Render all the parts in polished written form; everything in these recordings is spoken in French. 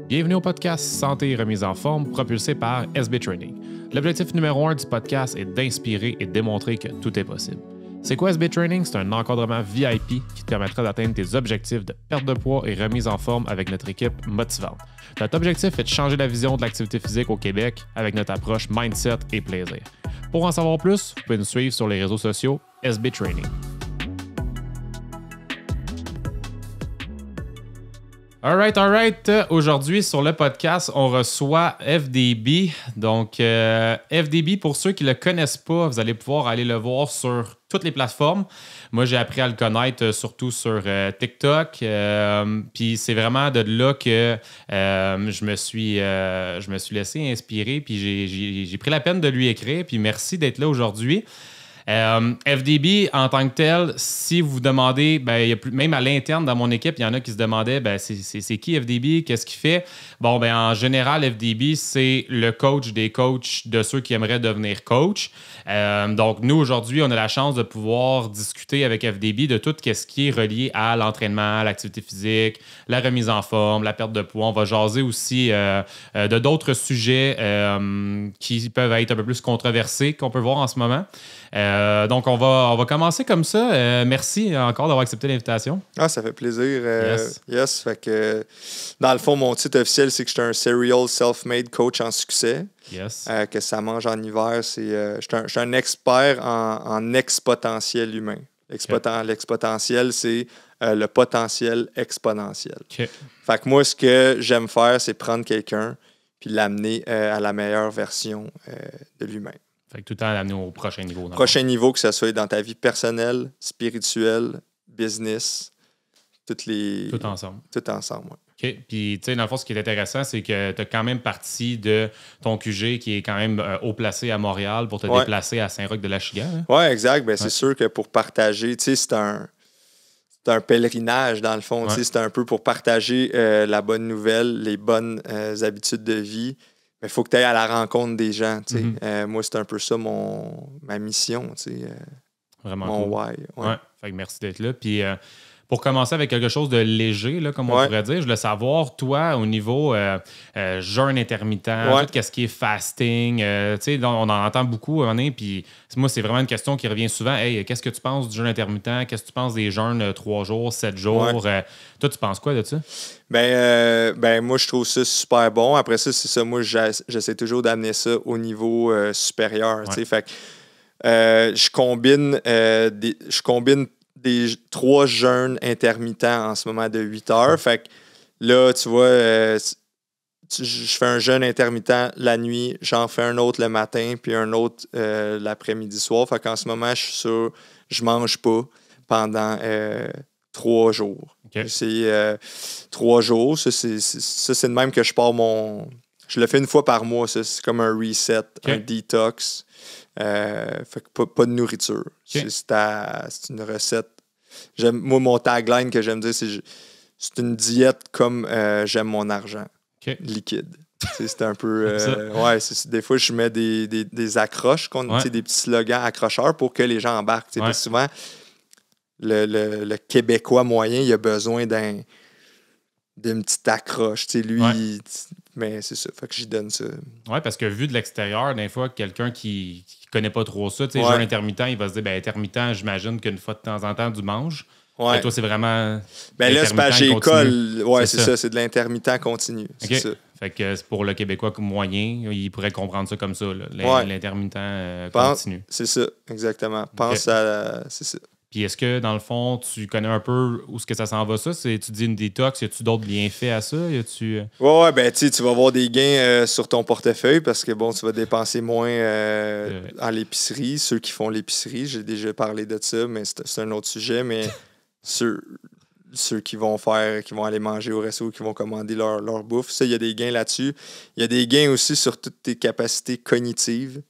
Bienvenue au podcast Santé et remise en forme propulsé par SB Training. L'objectif numéro 1 du podcast est d'inspirer et de démontrer que tout est possible. C'est quoi SB Training? C'est un encadrement VIP qui te permettra d'atteindre tes objectifs de perte de poids et remise en forme avec notre équipe motivante. Notre objectif est de changer la vision de l'activité physique au Québec avec notre approche mindset et plaisir. Pour en savoir plus, vous pouvez nous suivre sur les réseaux sociaux SB Training. All right. Aujourd'hui, sur le podcast, on reçoit FDB. Donc, FDB, pour ceux qui ne le connaissent pas, vous allez pouvoir aller le voir sur toutes les plateformes. Moi, j'ai appris à le connaître surtout sur TikTok. Puis c'est vraiment de là que je me suis laissé inspirer. Puis j'ai pris la peine de lui écrire. Puis merci d'être là aujourd'hui. FDB, en tant que tel, si vous vous demandez, il y a même à l'interne dans mon équipe, il y en a qui se demandaient c'est qui FDB, qu'est-ce qu'il fait? Bon, en général, FDB, c'est le coach des coachs de ceux qui aimeraient devenir coach. Donc, nous, aujourd'hui, on a la chance de pouvoir discuter avec FDB de tout ce qui est relié à l'entraînement, l'activité physique, la remise en forme, la perte de poids. On va jaser aussi de d'autres sujets qui peuvent être un peu plus controversés qu'on peut voir en ce moment. Donc, on va commencer comme ça. Merci encore d'avoir accepté l'invitation. Ah, ça fait plaisir. Yes. Fait que, dans le fond, mon titre officiel, c'est que je suis un Serial Self-Made Coach en succès. Yes. Que ça mange en hiver. Je suis un expert en exponentiel humain. L'exponentiel, c'est le potentiel exponentiel. Okay. Fait que moi, ce que j'aime faire, c'est prendre quelqu'un puis l'amener à la meilleure version de lui-même. Fait que tout le temps l'amener au prochain niveau. Prochain niveau, que ce soit dans ta vie personnelle, spirituelle, business, tout ensemble. Tout ensemble, oui. OK. Puis, tu sais, dans le fond, ce qui est intéressant, c'est que tu as quand même parti de ton QG qui est quand même haut placé à Montréal pour te déplacer à Saint-Roch-de-l'Achigan. Oui, exact. C'est sûr que pour partager, tu sais, c'est un pèlerinage, dans le fond. Ouais. C'est un peu pour partager la bonne nouvelle, les bonnes habitudes de vie. Mais il faut que tu ailles à la rencontre des gens. Mm-hmm. Moi, c'est un peu ça ma mission. Vraiment mon cool. why. Ouais. Fait que merci d'être là. Puis pour commencer avec quelque chose de léger, là, comme on pourrait dire, je voulais savoir, toi, au niveau jeûne intermittent, tout ce qui est fasting, on en entend beaucoup, puis moi, c'est vraiment une question qui revient souvent. Hey, qu'est-ce que tu penses du jeûne intermittent? Qu'est-ce que tu penses des jeûnes 3 jours, 7 jours? Toi, tu penses quoi de ça? Moi, je trouve ça super bon. Après ça, c'est ça. Moi, j'essaie toujours d'amener ça au niveau supérieur. Fait que je combine des 3 jeûnes intermittents en ce moment de 8 heures. Fait que là, tu vois, je fais un jeûne intermittent la nuit, j'en fais un autre le matin, puis un autre l'après-midi-soir. Fait qu'en ce moment, je mange pas pendant 3 jours. Okay. C'est 3 jours. Ça, c'est de même que je pars Je le fais une fois par mois. Ça, c'est comme un reset, un detox. Fait que pas de nourriture. Okay. C'est une recette. Moi, mon tagline que j'aime dire, c'est une diète comme j'aime mon argent. Okay. Liquide. C'est un peu... des fois, je mets des accroches, des petits slogans accrocheurs pour que les gens embarquent. Parce que souvent, le Québécois moyen, il a besoin d'une petite accroche. Lui, mais c'est ça. Fait que j'y donne ça. Oui, parce que vu de l'extérieur, des fois, quelqu'un qui connaît pas trop ça, jeûne intermittent, il va se dire, intermittent, j'imagine qu'une fois de temps en temps, du manges. Et toi, c'est vraiment... là, c'est pas j'école. Ouais, c'est ça. C'est de l'intermittent continu. Okay. C'est ça. Fait que pour le Québécois moyen, il pourrait comprendre ça comme ça, l'intermittent continu. C'est ça, exactement. C'est ça. Puis est-ce que, dans le fond, tu connais un peu où est-ce que ça s'en va, ça? Tu dis une détox, y a-tu d'autres bienfaits à ça? Tu vas avoir des gains sur ton portefeuille parce que, tu vas dépenser moins à l'épicerie. Ceux qui font l'épicerie, j'ai déjà parlé de ça, mais c'est un autre sujet. Mais ceux qui vont aller manger au resto, qui vont commander leur bouffe, ça, il y a des gains là-dessus. Il y a des gains aussi sur toutes tes capacités cognitives,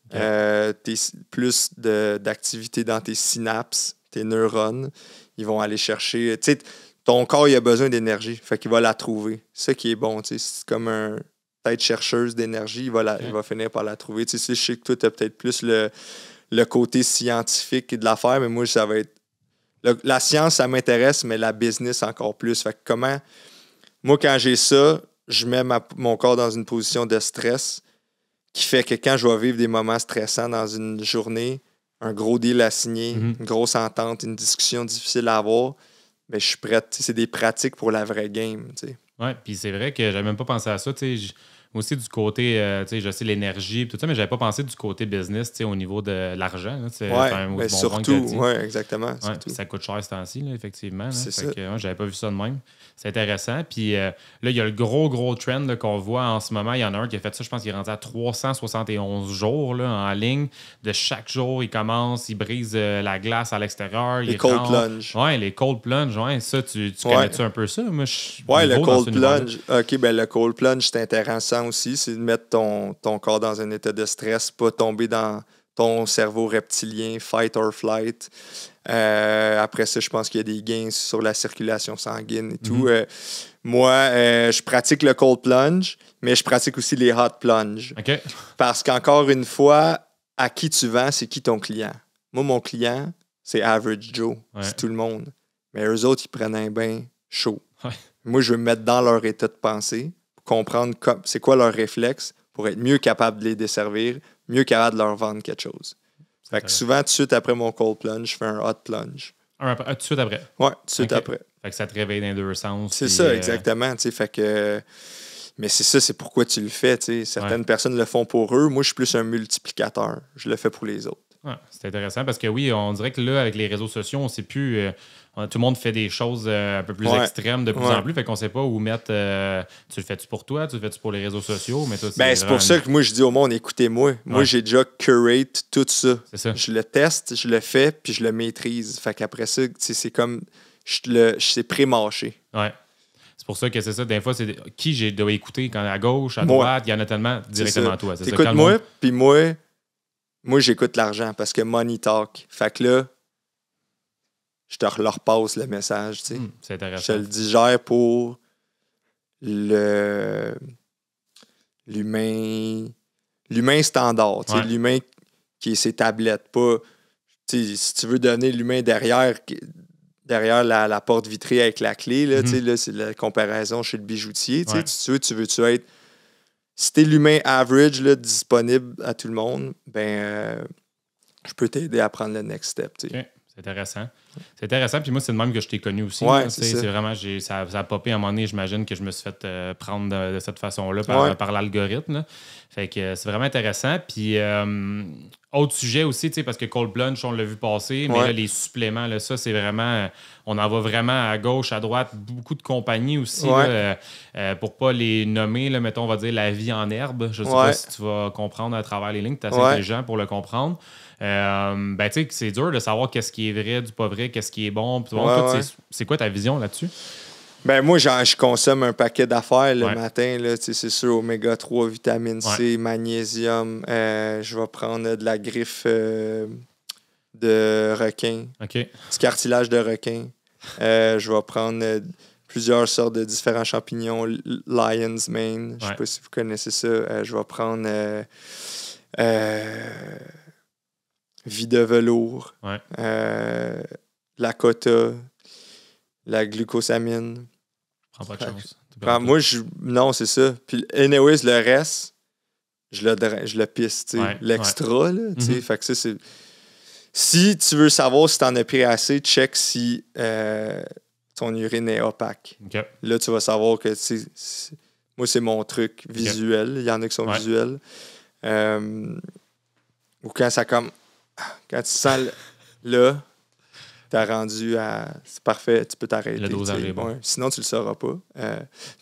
plus d'activité dans tes synapses. Tes neurones, ils vont aller chercher... Tu sais, ton corps, il a besoin d'énergie, fait qu'il va la trouver. C'est ça qui est bon, tu sais. C'est comme un tête chercheuse d'énergie, il va finir par la trouver. Tu sais, je sais que toi, tu as peut-être plus le côté scientifique de l'affaire, mais moi, ça va être... La science, ça m'intéresse, mais la business encore plus. Fait que moi, quand j'ai ça, je mets mon corps dans une position de stress qui fait que quand je vais vivre des moments stressants dans une journée, un gros deal à signer, une grosse entente, une discussion difficile à avoir, ben, je suis prêt. C'est des pratiques pour la vraie game. Oui, puis c'est vrai que j'avais même pas pensé à ça. Moi aussi, du côté, je sais, l'énergie et tout ça, mais j'avais pas pensé du côté business, au niveau de l'argent. C'est un ben, surtout, exactement. Ouais, ça coûte cher ce temps-ci, là, effectivement. Là. C'est ça. J'avais pas vu ça de même. C'est intéressant. Puis là, il y a le gros trend là, qu'on voit en ce moment. Il y en a un qui a fait ça, je pense qu'il est rendu à 371 jours là, en ligne. De chaque jour, il commence, il brise la glace à l'extérieur. Les cold plunge. Oui, les cold plunge. Ouais, ça, tu connais-tu un peu ça? Moi, le cold plunge. OK, ben le cold plunge, c'est intéressant aussi. C'est de mettre ton corps dans un état de stress, pas tomber dans ton cerveau reptilien, fight or flight. Après ça, je pense qu'il y a des gains sur la circulation sanguine et tout. Moi, je pratique le cold plunge, mais je pratique aussi les hot plunge. Okay. Parce qu'encore une fois, à qui tu vends, c'est qui ton client? Moi, mon client, c'est Average Joe. Ouais. C'est tout le monde. Mais eux autres, ils prennent un bain chaud. Ouais. Moi, je veux me mettre dans leur état de pensée, pour comprendre c'est quoi leur réflexe, pour être mieux capable de les desservir, mieux capable de leur vendre quelque chose. Fait que souvent, tout de suite après mon cold plunge, je fais un hot plunge. Tout de suite après? Ouais, tout de suite après. Fait que ça te réveille dans les deux sens. C'est ça, exactement. Fait que... Mais c'est ça, c'est pourquoi tu le fais. Certaines personnes le font pour eux. Moi, je suis plus un multiplicateur. Je le fais pour les autres. Ouais, c'est intéressant parce que oui, on dirait que là, avec les réseaux sociaux, on ne sait plus... tout le monde fait des choses un peu plus extrêmes de plus en plus. Fait qu'on ne sait pas où mettre... tu le fais-tu pour toi? Tu le fais-tu pour les réseaux sociaux? Mais toi, c'est pour ça que moi, je dis au monde, écoutez-moi. Moi, j'ai déjà curate tout ça. C'est ça. Je le teste, je le fais, puis je le maîtrise. Fait qu'après ça, c'est comme... C'est pré-mâché. Ouais. C'est pour ça que c'est ça. Des fois, c'est qui je dois écouter quand à gauche, à droite, il y en a tellement directement à toi. Écoute-moi, puis moi, j'écoute l'argent parce que money talk. Fait que là, je te leur passe le message, tu sais. C'est intéressant. Je te le digère pour l'humain standard, tu sais, l'humain qui est ses tablettes, pas, tu sais, si tu veux donner l'humain derrière la porte vitrée avec la clé, là, tu sais, là, c'est la comparaison chez le bijoutier, tu sais, tu veux-tu être... Si t'es l'humain average, là, disponible à tout le monde, ben, je peux t'aider à prendre le next step, tu sais. Okay. C'est intéressant. C'est intéressant. Puis moi, c'est de même que je t'ai connu aussi. Ouais, c'est vraiment, ça a popé à un moment donné. J'imagine que je me suis fait prendre de cette façon-là par l'algorithme. Là. Fait que c'est vraiment intéressant. Puis, autre sujet aussi, parce que Cold Plunge, on l'a vu passer, mais là, les suppléments, là, ça, c'est vraiment... On en va vraiment à gauche, à droite. Beaucoup de compagnies aussi, là, pour pas les nommer, là, mettons, on va dire la vie en herbe. Je sais pas si tu vas comprendre à travers les lignes. Tu es assez intelligent pour le comprendre. Ben, tu sais, c'est dur de savoir qu'est-ce qui est vrai, du pas vrai, qu'est-ce qui est bon. C'est quoi ta vision là-dessus? Ben, moi, je consomme un paquet d'affaires le matin. Là, c'est sûr, oméga 3, vitamine C, magnésium. Je vais prendre de la griffe de requin. Du cartilage de requin. Je vais prendre plusieurs sortes de différents champignons. Lion's mane. Je sais pas si vous connaissez ça. Je vais prendre... vie de velours, la cota, la glucosamine. Prends pas de chance. Moi, non, c'est ça. Puis, anyways, le reste, je le pisse, tu sais. L'extra, là, tu sais. Fait que ça, c'est... Si tu veux savoir si t'en as pris assez, check si ton urine est opaque. Okay. Là, tu vas savoir que, moi, c'est mon truc visuel. Il y en a qui sont visuels. Ou quand ça comme... Quand tu sens là, t'as rendu à... C'est parfait, tu peux t'arrêter. Le dosage est bon. Sinon, tu le sauras pas.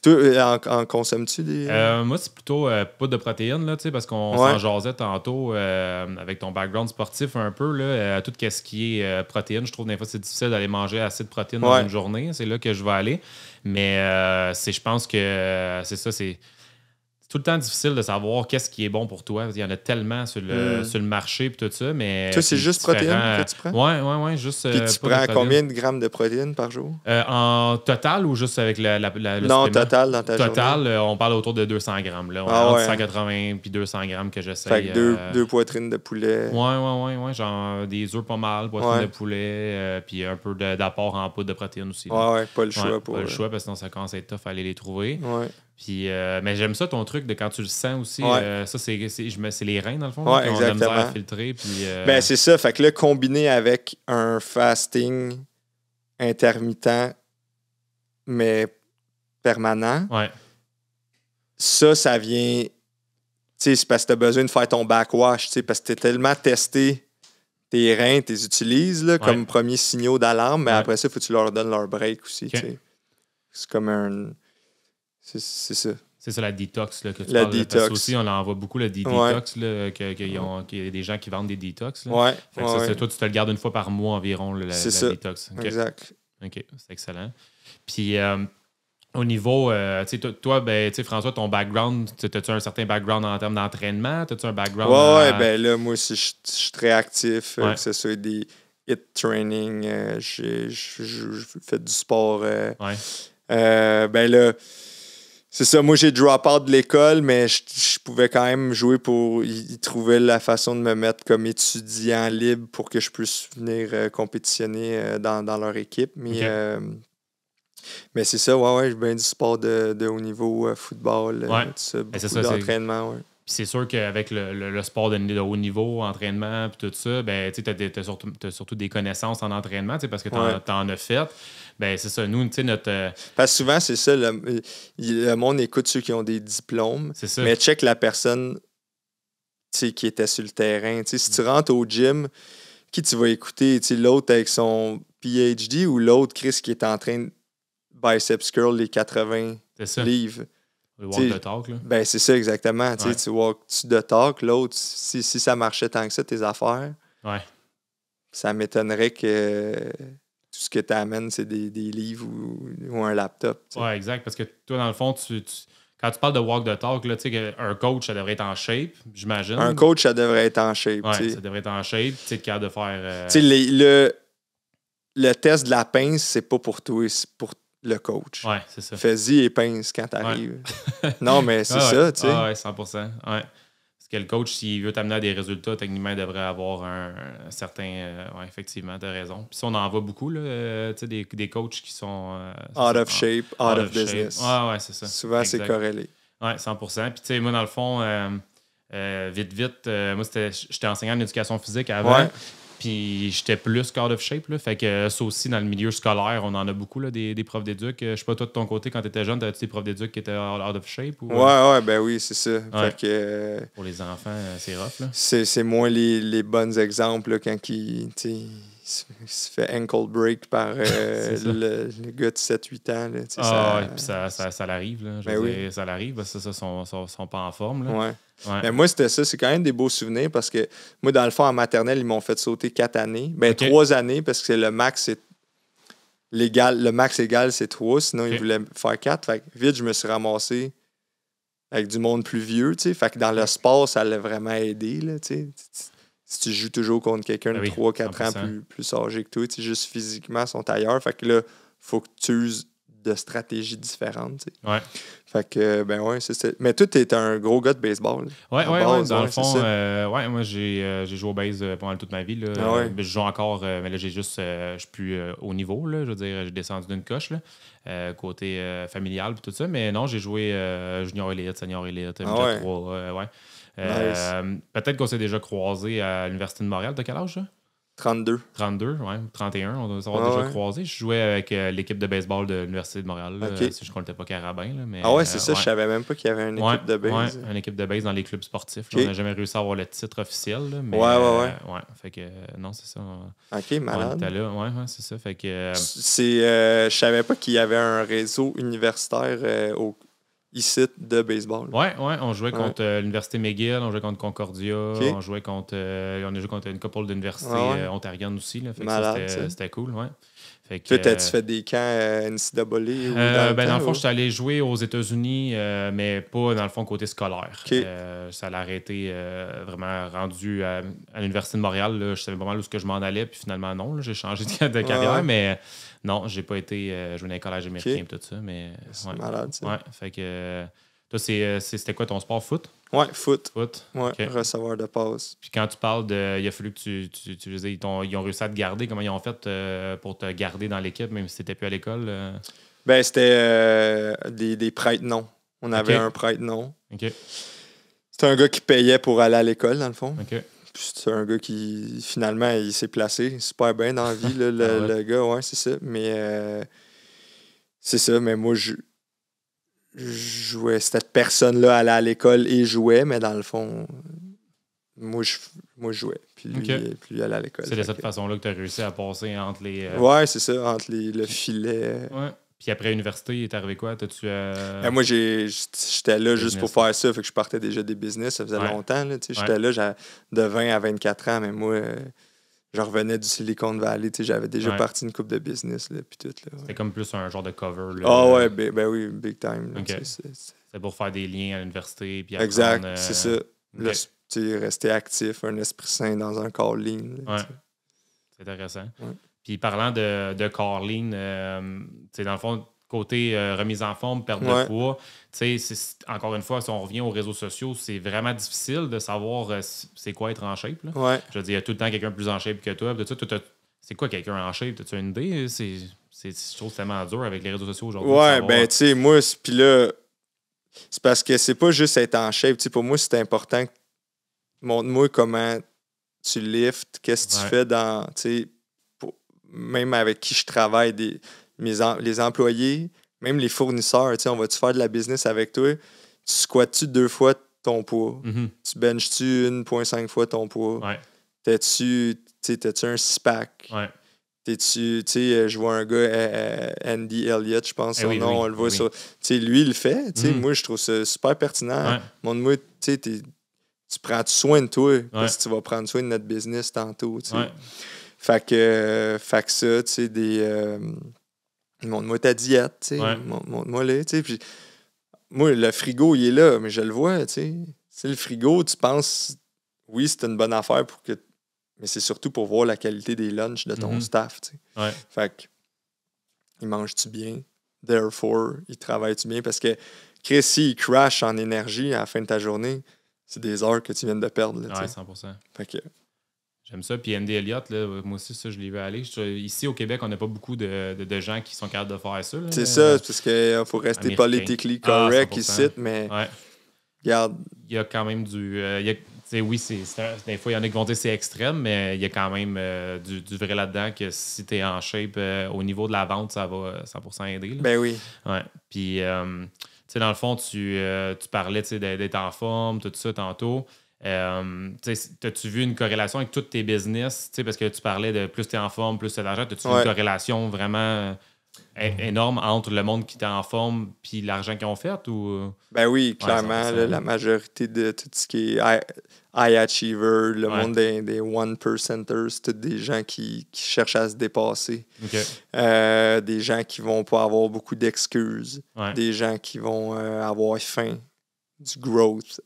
Toi, en consommes-tu des... moi, c'est plutôt pas de protéines, là, parce qu'on s'en jasait tantôt avec ton background sportif un peu. Là, tout ce qui est protéines, je trouve des fois c'est difficile d'aller manger assez de protéines dans une journée. C'est là que je vais aller. Mais je pense que c'est ça, c'est... tout le temps difficile de savoir qu'est-ce qui est bon pour toi. Il y en a tellement sur le marché et tout ça, mais... Toi, c'est juste protéines que tu prends? Oui, juste... Puis tu prends combien de grammes de protéines par jour? En total ou juste avec le Non, supplément? total dans ta Total, journée. On parle autour de 200 grammes. Là. On Ah, entre ouais. 180 puis 200 grammes que j'essaie. Fait que deux poitrines de poulet. Ouais. Genre des œufs pas mal, poitrine de poulet, puis un peu d'apport en poudre de protéines aussi. Ouais, pas le choix pour... Pas le choix, parce que sinon ça commence à être tough à aller les trouver. Ouais. Puis, mais j'aime ça, ton truc de quand tu le sens aussi. Ça, c'est les reins, dans le fond. Ouais, qui ont exactement. de la misère à filtrer. Puis, Ben, c'est ça. Fait que là, combiné avec un fasting intermittent, mais permanent, ça vient... Tu sais, c'est parce que tu as besoin de faire ton backwash, tu sais, parce que tu es tellement testé tes reins, tu les utilises là, comme premier signaux d'alarme, mais après ça, il faut que tu leur donnes leur break aussi. Tu sais. C'est comme un... C'est ça. C'est ça, la détox là, que tu la parles. Détox. Parce que aussi, on en voit beaucoup, le détox, qu'il y a des gens qui vendent des détox. Là. Fait que ça, toi, tu te le gardes une fois par mois environ, la détox. Okay. Exact. OK, c'est excellent. Puis, au niveau, toi, François, ton background, as-tu un certain background en termes d'entraînement? As-tu un background? Ben là, moi aussi, je suis très actif, que ce soit des HIIT training, je fais du sport. Ben là, c'est ça, moi j'ai drop out de l'école, mais je pouvais quand même jouer pour... Ils trouvaient la façon de me mettre comme étudiant libre pour que je puisse venir compétitionner dans leur équipe. Mais c'est ça, j'ai bien du sport de haut niveau, football, tout ça, beaucoup d'entraînement. Puis c'est sûr qu'avec le sport de haut niveau, entraînement, puis tout ça, ben, tu as surtout des connaissances en entraînement, parce que tu en as fait. Ben, c'est ça, nous, notre... Parce que souvent, c'est ça, le monde écoute ceux qui ont des diplômes, mais check la personne qui était sur le terrain. Si tu rentres au gym, qui tu vas écouter? L'autre avec son PhD ou l'autre, Chris, qui est en train de biceps curl les 80 livres? Le walk the talk, là. Ben, c'est ça, exactement. Tu walk the talk. L'autre, si ça marchait tant que ça, tes affaires, ça m'étonnerait que tout ce que tu amènes, c'est des livres ou un laptop. Oui, exact. Parce que toi, dans le fond, quand tu parles de walk the talk, là, un coach, ça devrait être en shape, j'imagine. Un coach, ça devrait être en shape. Oui, ça devrait être en shape. Tu es capable de faire... Le test de la pince, c'est pas pour toi, c'est pour le coach. Oui, c'est ça. Fais-y et pince quand t'arrives. Non, mais c'est ça, tu sais. Oui, 100%. Ouais. Parce que le coach, s'il veut t'amener à des résultats, techniquement, il devrait avoir un certain... effectivement, t'as raison. Puis ça, on en voit beaucoup, là, des coachs qui sont... out of shape, out of business. Oui, c'est ça. Souvent, c'est corrélé. Oui, 100%. Puis tu sais, moi, dans le fond, vite, moi, j'étais enseignant en éducation physique avant. Ouais. Puis j'étais plus out of shape. Là. Fait que ça aussi, dans le milieu scolaire, on en a beaucoup, là, des profs d'éduc. Je sais pas, toi, de ton côté, quand tu étais jeune, t'avais-tu des profs d'éduc qui étaient out of shape? Ou... Ouais, ben oui, c'est ça. Ouais. Fait que, pour les enfants, c'est rough. Là. C'est moins les bons exemples là, quand il se fait ankle break par le gars de 7-8 ans. Là, puis ça l'arrive. Là. Ben oui. Ça l'arrive parce que ça, sont pas en forme. Là. Ouais. Mais moi, c'était ça. C'est quand même des beaux souvenirs parce que moi, dans le fond, en maternelle, ils m'ont fait sauter 4 années. Ben, 3 années parce que le max, le max égal, c'est 3. Sinon, ils voulaient faire 4. Fait que vite, je me suis ramassé avec du monde plus vieux. T'sais. Fait que dans le sport, ça l'a vraiment aidé. Là, si tu joues toujours contre quelqu'un de 3-4 ans plus âgé que toi, juste physiquement, ils sont ailleurs. Fait que là, il faut que tu uses de stratégies différentes. T'sais. Ouais. Fait que, ben ouais, c'est ça. Mais toi, t'es un gros gars de baseball. Ouais, dans le fond, moi, j'ai joué au base pendant toute ma vie. Là. Je joue encore, mais là, j'ai juste, je suis plus au niveau. Là, je veux dire, j'ai descendu d'une coche, là, côté familial et tout ça. Mais non, j'ai joué junior élite, senior élite, midget 3. Nice. Peut-être qu'on s'est déjà croisés à l'Université de Montréal. T'as quel âge, ça? 32. 32, 31. On doit s'avoir déjà croisés. Je jouais avec l'équipe de baseball de l'Université de Montréal. Si je ne comptais pas Carabin. Là, mais, c'est ça. Je savais même pas qu'il y avait une équipe de base. Une équipe de base dans les clubs sportifs. On n'a jamais réussi à avoir le titre officiel. Là, mais, fait que, non, c'est ça. OK, malade. On était là. C'est ça. Fait que... je savais pas qu'il y avait un réseau universitaire ici de baseball. Ouais, on jouait contre l'Université McGill, on jouait contre Concordia, on jouait contre on a joué contre une couple d'universités ontariennes aussi. Là, fait malade, que c'était cool, ouais. Fait que, toi, t'as-tu fait des camps NCAA ou dans le fond, je suis allé jouer aux États-Unis, mais pas dans le fond côté scolaire. Ça l'a arrêté vraiment rendu à l'Université de Montréal. Là, je savais pas mal où je m'en allais, puis finalement, non. Là, j'ai changé de carrière, mais non, j'ai pas été jouer dans les collèges américains et tout ça. Mais, c'est malade, ça. Ouais, fait que toi, c'était quoi ton sport, foot? Ouais, foot. Ouais, receveur de passe. Puis quand tu parles de. Il a fallu que ils ont réussi à te garder. Comment ils ont fait pour te garder dans l'équipe, même si tu n'étais plus à l'école? Ben, c'était des prête-noms. On avait un prête-nom. C'était un gars qui payait pour aller à l'école, dans le fond. Puis c'est un gars qui, finalement, il s'est placé super bien dans la vie, là, le gars. Ouais, c'est ça. Mais c'est ça. Mais moi, je jouais. Cette personne-là allait à l'école et jouait, mais dans le fond, moi, je jouais. Puis lui allait à l'école. C'est de cette façon-là que tu as réussi à passer entre les. Ouais, c'est ça, entre le filet. Ouais. Puis après l'université, il est arrivé quoi? Moi, j'étais là juste pour faire ça. Fait que je partais déjà des business. Ça faisait longtemps. Là, j'étais là de 20 à 24 ans, mais moi, je revenais du Silicon Valley. J'avais déjà parti une couple de business. Là, puis tout, là, C'était comme plus un genre de cover. Ouais, ben oui, big time. Là, c'est pour faire des liens à l'université. Puis exact, c'est ça. Là, rester actif, un esprit sain dans un corps lean. Là, c'est intéressant. Ouais. Puis parlant de corps lean, dans le fond, côté remise en forme, perte de poids, encore une fois, si on revient aux réseaux sociaux, c'est vraiment difficile de savoir c'est quoi être en shape. Là. Ouais. Je veux dire, il y a tout le temps quelqu'un plus en shape que toi. C'est quoi quelqu'un en shape? As-tu une idée? Je trouve tellement dur avec les réseaux sociaux aujourd'hui. Ouais, ben tu sais, moi, puis là, c'est parce que c'est pas juste être en shape. T'sais, pour moi, c'est important. Montre-moi comment tu liftes, qu'est-ce que tu fais dans... Même avec qui je travaille, les employés, même les fournisseurs, on va-tu faire de la business avec toi? Tu squattes-tu 2 fois ton poids? Mm-hmm. Tu benches-tu 1,5 fois ton poids? Ouais. T'as-tu un 6-pack? Ouais. Je vois un gars, Andy Elliott, je pense, son nom, on le voit sur... Lui, il le fait. Moi, je trouve ça super pertinent. Ouais. Montre-moi, tu prends soin de toi parce que tu vas prendre soin de notre business tantôt. Ouais. Fait que ça, tu sais, montre-moi ta diète, tu sais, montre-moi là, tu sais, puis moi, le frigo, il est là, mais je le vois, tu sais. Le frigo, tu penses, oui, c'est une bonne affaire mais c'est surtout pour voir la qualité des lunchs de ton staff, tu sais. Ouais. Fait que, il mange-tu bien? Therefore, il travaille-tu bien? Parce que, Chris, s'il crash en énergie à la fin de ta journée, c'est des heures que tu viens de perdre, là, 100%. Fait que... J'aime ça. Puis Andy Elliott, là, moi aussi, ça, je l'ai vu aller. Ici, au Québec, on n'a pas beaucoup de gens qui sont capables de faire ça. Là. C'est ça, parce qu'il faut rester politically correct ici, mais regarde. Il y a quand même du... oui, des fois, il y en a qui vont dire que c'est extrême, mais il y a quand même du vrai là-dedans que si tu es en shape, au niveau de la vente, ça va 100% aider. Là. Ben oui. Ouais. Puis, dans le fond, tu parlais d'être en forme, tout ça tantôt. T'as-tu vu une corrélation avec tous tes business? Parce que tu parlais de plus tu es en forme, plus tu as d'argent. As-tu vu une corrélation vraiment énorme entre le monde qui est en forme et l'argent qu'ils ont fait? Ou... Ben oui, clairement. La majorité de tout ce qui est high achiever, le monde des one percenters, c'est tous des gens qui cherchent à se dépasser. Okay. Des gens qui vont pas avoir beaucoup d'excuses. Des gens qui vont avoir faim, du growth.